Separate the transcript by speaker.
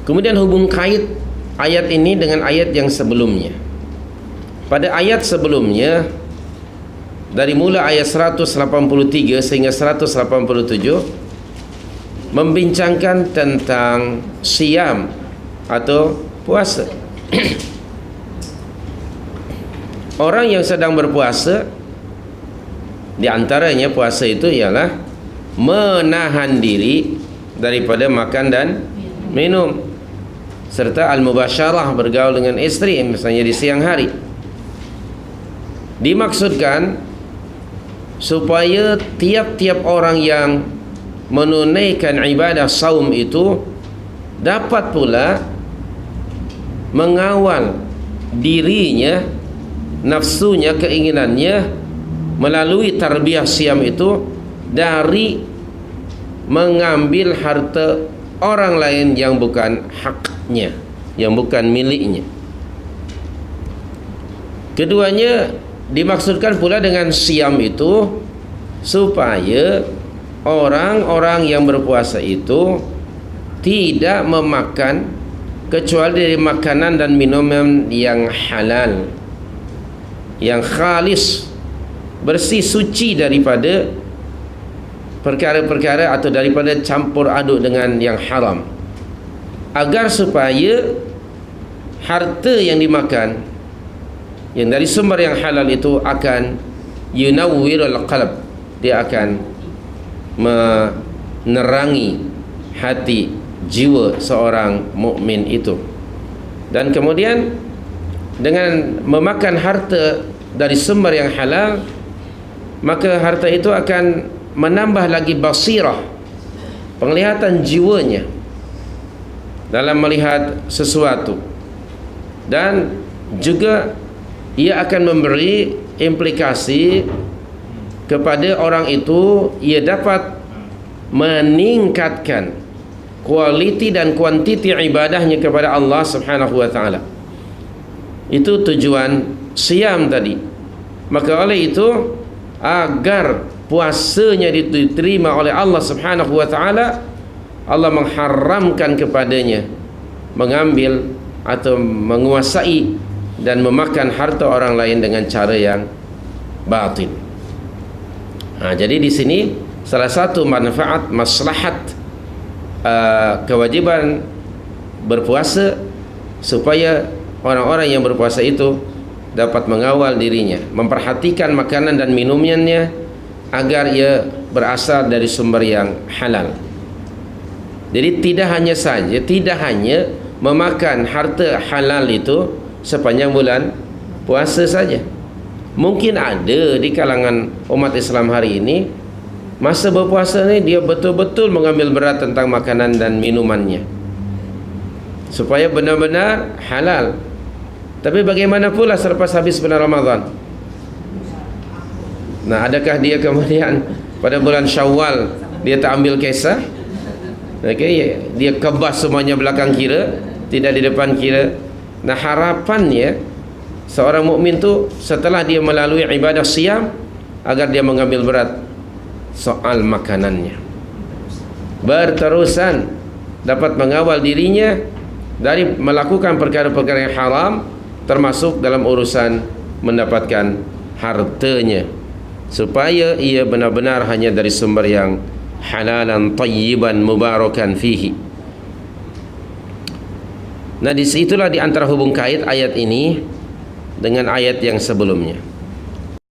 Speaker 1: Kemudian hubung kait ayat ini dengan ayat yang sebelumnya. Pada ayat sebelumnya, dari mula ayat 183 sehingga 187, membincangkan tentang siyam atau puasa. Orang yang sedang berpuasa, di antaranya puasa itu ialah menahan diri daripada makan dan minum, serta al-mubasyarah, bergaul dengan istri, misalnya di siang hari. Dimaksudkan supaya tiap-tiap orang yang menunaikan ibadah saum itu dapat pula mengawal dirinya, nafsunya, keinginannya melalui tarbiyah siam itu dari mengambil harta orang lain yang bukan haknya, yang bukan miliknya. Keduanya dimaksudkan pula dengan siam itu supaya orang-orang yang berpuasa itu tidak memakan kecuali dari makanan dan minuman yang halal, yang khalis, bersih, suci daripada perkara-perkara atau daripada campur aduk dengan yang haram, agar supaya harta yang dimakan yang dari sumber yang halal itu akan yunawwirul qalb, dia akan menerangi hati, jiwa seorang mukmin itu. Dan kemudian dengan memakan harta dari sumber yang halal, maka harta itu akan menambah lagi basirah, penglihatan jiwanya dalam melihat sesuatu, dan juga ia akan memberi implikasi kepada orang itu. Ia dapat meningkatkan kualiti dan kuantiti ibadahnya kepada Allah Subhanahu wa ta'ala. Itu tujuan siam tadi. Maka oleh itu, agar puasanya diterima oleh Allah Subhanahu wa ta'ala, Allah mengharamkan kepadanya mengambil atau menguasai dan memakan harta orang lain dengan cara yang batil. Jadi di sini salah satu manfaat, maslahat kewajiban berpuasa, supaya orang-orang yang berpuasa itu dapat mengawal dirinya, memperhatikan makanan dan minumannya agar ia berasal dari sumber yang halal. Jadi tidak hanya memakan harta halal itu sepanjang bulan puasa saja. Mungkin ada di kalangan umat Islam hari ini, masa berpuasa ni dia betul-betul mengambil berat tentang makanan dan minumannya supaya benar-benar halal. Tapi bagaimana pula selepas habis bulan Ramadan? Nah, adakah dia kemudian pada bulan Syawal dia tak ambil kisah? Okay, dia kebas semuanya belakang kira, tidak di depan kira. Nah, harapannya seorang mukmin tu setelah dia melalui ibadah siam, agar dia mengambil berat soal makanannya, berterusan dapat mengawal dirinya dari melakukan perkara-perkara yang haram, termasuk dalam urusan mendapatkan hartanya, supaya ia benar-benar hanya dari sumber yang halalan tayyiban mubarakan fihi. Nah, disitulah di antara hubung kait ayat ini dengan ayat yang sebelumnya.